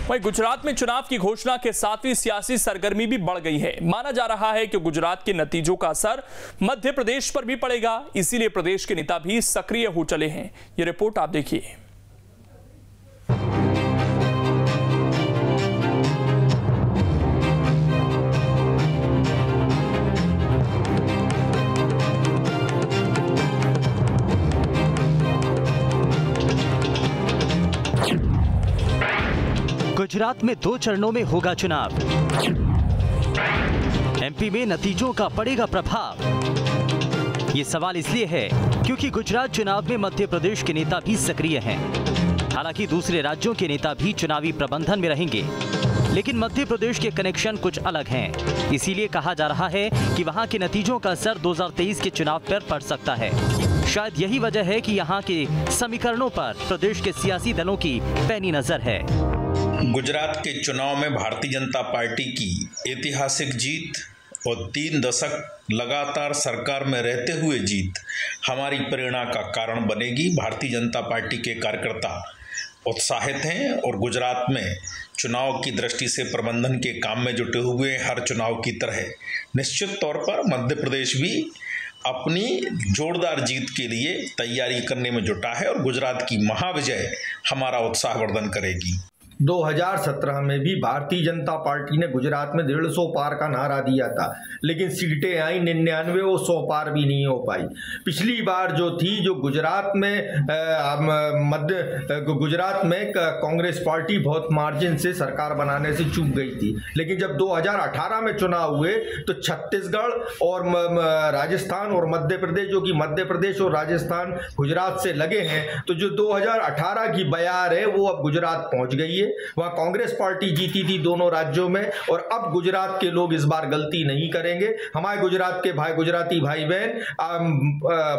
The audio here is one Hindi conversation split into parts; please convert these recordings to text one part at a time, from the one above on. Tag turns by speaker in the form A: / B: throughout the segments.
A: वहीं गुजरात में चुनाव की घोषणा के साथ ही सियासी सरगर्मी भी बढ़ गई है। माना जा रहा है कि गुजरात के नतीजों का असर मध्य प्रदेश पर भी पड़ेगा, इसीलिए प्रदेश के नेता भी सक्रिय हो चले हैं। ये रिपोर्ट आप देखिए।
B: गुजरात में 2 चरणों में होगा चुनाव। एमपी में नतीजों का पड़ेगा प्रभाव। ये सवाल इसलिए है क्योंकि गुजरात चुनाव में मध्य प्रदेश के नेता भी सक्रिय हैं। हालांकि दूसरे राज्यों के नेता भी चुनावी प्रबंधन में रहेंगे, लेकिन मध्य प्रदेश के कनेक्शन कुछ अलग हैं। इसीलिए कहा जा रहा है कि वहां के नतीजों का असर 2023 के चुनाव पर पड़ सकता है। शायद यही वजह है कि यहाँ के समीकरणों पर प्रदेश के सियासी दलों की पैनी नजर है।
C: गुजरात के चुनाव में भारतीय जनता पार्टी की ऐतिहासिक जीत और 3 दशक लगातार सरकार में रहते हुए जीत हमारी प्रेरणा का कारण बनेगी। भारतीय जनता पार्टी के कार्यकर्ता उत्साहित हैं और गुजरात में चुनाव की दृष्टि से प्रबंधन के काम में जुटे हुए हैं। हर चुनाव की तरह निश्चित तौर पर मध्य प्रदेश भी अपनी जोरदार जीत के लिए तैयारी करने में जुटा है और गुजरात की महाविजय हमारा उत्साहवर्धन करेगी।
D: 2017 में भी भारतीय जनता पार्टी ने गुजरात में 150 पार का नारा दिया था, लेकिन सीटें आई 99, वो 100 पार भी नहीं हो पाई। पिछली बार जो थी, जो गुजरात में कांग्रेस पार्टी बहुत मार्जिन से सरकार बनाने से चूक गई थी, लेकिन जब 2018 में चुनाव हुए तो छत्तीसगढ़ और राजस्थान और मध्य प्रदेश, जो कि मध्य प्रदेश और राजस्थान गुजरात से लगे हैं, तो जो 2018 की बयार है वो अब गुजरात पहुंच गई है। वहां कांग्रेस पार्टी जीती थी दोनों राज्यों में, और अब गुजरात के लोग इस बार गलती नहीं करेंगे। हमारे गुजरात के गुजराती भाई बहन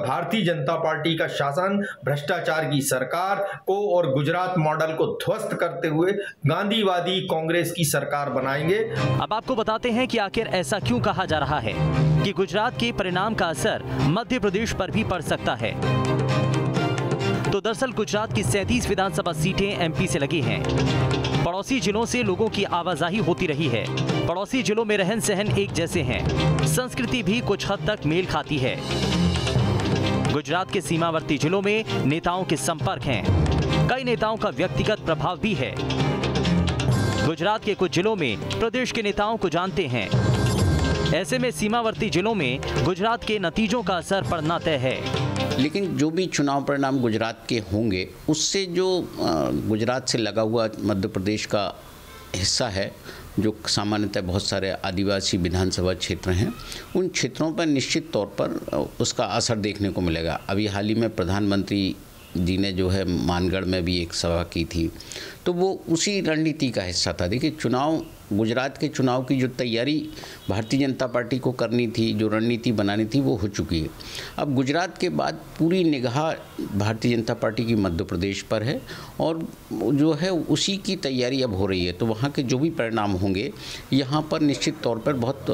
D: भारतीय जनता पार्टी का शासन, भ्रष्टाचार की सरकार को और गुजरात मॉडल को ध्वस्त करते हुए गांधीवादी कांग्रेस की सरकार बनाएंगे।
B: अब आपको बताते हैं कि आखिर ऐसा क्यों कहा जा रहा है कि गुजरात के परिणाम का असर मध्य प्रदेश पर भी पड़ सकता है। तो दरअसल गुजरात की 37 विधानसभा सीटें एमपी से लगी हैं। पड़ोसी जिलों से लोगों की आवाजाही होती रही है। पड़ोसी जिलों में रहन सहन एक जैसे हैं, संस्कृति भी कुछ हद तक मेल खाती है। गुजरात के सीमावर्ती जिलों में नेताओं के संपर्क हैं। कई नेताओं का व्यक्तिगत प्रभाव भी है। गुजरात के कुछ जिलों में प्रदेश के नेताओं को जानते हैं। ऐसे में सीमावर्ती जिलों में गुजरात के नतीजों का असर पड़ना तय है।
E: लेकिन जो भी चुनाव परिणाम गुजरात के होंगे, उससे जो गुजरात से लगा हुआ मध्य प्रदेश का हिस्सा है, जो सामान्यतः बहुत सारे आदिवासी विधानसभा क्षेत्र हैं, उन क्षेत्रों पर निश्चित तौर पर उसका असर देखने को मिलेगा। अभी हाल ही में प्रधानमंत्री जी ने जो है मानगढ़ में भी एक सभा की थी, तो वो उसी रणनीति का हिस्सा था। देखिए, चुनाव गुजरात के चुनाव की जो तैयारी भारतीय जनता पार्टी को करनी थी, जो रणनीति बनानी थी, वो हो चुकी है। अब गुजरात के बाद पूरी निगाह भारतीय जनता पार्टी की मध्य प्रदेश पर है और जो है उसी की तैयारी अब हो रही है। तो वहाँ के जो भी परिणाम होंगे, यहाँ पर निश्चित तौर पर बहुत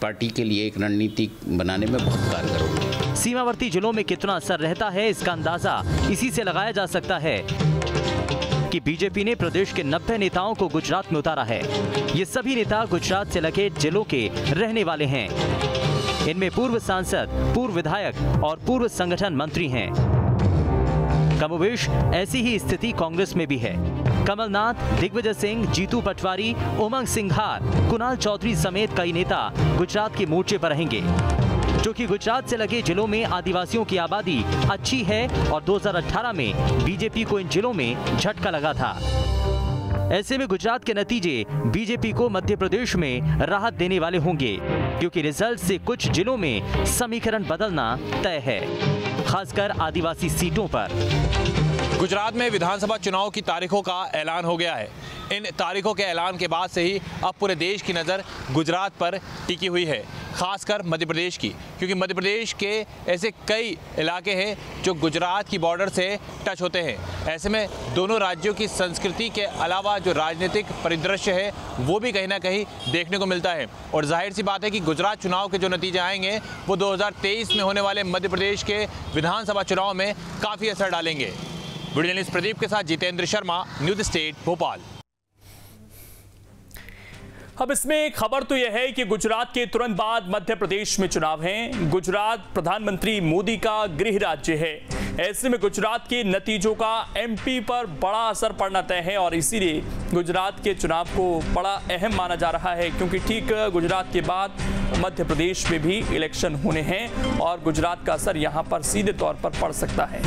E: पार्टी के लिए एक रणनीति बनाने में बहुत कारगर होगी।
B: सीमावर्ती जिलों में कितना असर रहता है, इसका अंदाजा इसी से लगाया जा सकता है कि बीजेपी ने प्रदेश के 90 नेताओं को गुजरात में उतारा है। ये सभी नेता गुजरात से लगे जिलों के रहने वाले हैं। इनमें पूर्व सांसद, पूर्व विधायक और पूर्व संगठन मंत्री हैं। कमोबेश ऐसी ही स्थिति कांग्रेस में भी है। कमलनाथ, दिग्विजय सिंह, जीतू पटवारी, उमंग सिंघार, कुणाल चौधरी समेत कई नेता गुजरात के मोर्चे पर रहेंगे। क्योंकि गुजरात से लगे जिलों में आदिवासियों की आबादी अच्छी है और 2018 में बीजेपी को इन जिलों में झटका लगा था। ऐसे में गुजरात के नतीजे बीजेपी को मध्य प्रदेश में राहत देने वाले होंगे, क्योंकि रिजल्ट से कुछ जिलों में समीकरण बदलना तय है, खासकर आदिवासी सीटों पर।
A: गुजरात में विधानसभा चुनाव की तारीखों का ऐलान हो गया है। इन तारीखों के ऐलान के बाद से ही अब पूरे देश की नज़र गुजरात पर टिकी हुई है, खासकर मध्य प्रदेश की, क्योंकि मध्य प्रदेश के ऐसे कई इलाके हैं जो गुजरात की बॉर्डर से टच होते हैं। ऐसे में दोनों राज्यों की संस्कृति के अलावा जो राजनीतिक परिदृश्य है वो भी कहीं ना कहीं देखने को मिलता है। और जाहिर सी बात है कि गुजरात चुनाव के जो नतीजे आएंगे वो 2023 में होने वाले मध्य प्रदेश के विधानसभा चुनाव में काफ़ी असर डालेंगे। वीडियो जर्नलिस्ट प्रदीप के साथ जितेंद्र शर्मा, न्यूज़ स्टेट, भोपाल।
F: अब इसमें खबर तो यह है कि गुजरात के तुरंत बाद मध्य प्रदेश में चुनाव हैं। गुजरात प्रधानमंत्री मोदी का गृह राज्य है। ऐसे में गुजरात के नतीजों का एमपी पर बड़ा असर पड़ना तय है और इसीलिए गुजरात के चुनाव को बड़ा अहम माना जा रहा है, क्योंकि ठीक गुजरात के बाद मध्य प्रदेश में भी इलेक्शन होने हैं और गुजरात का असर यहां पर सीधे तौर पर पड़ सकता है।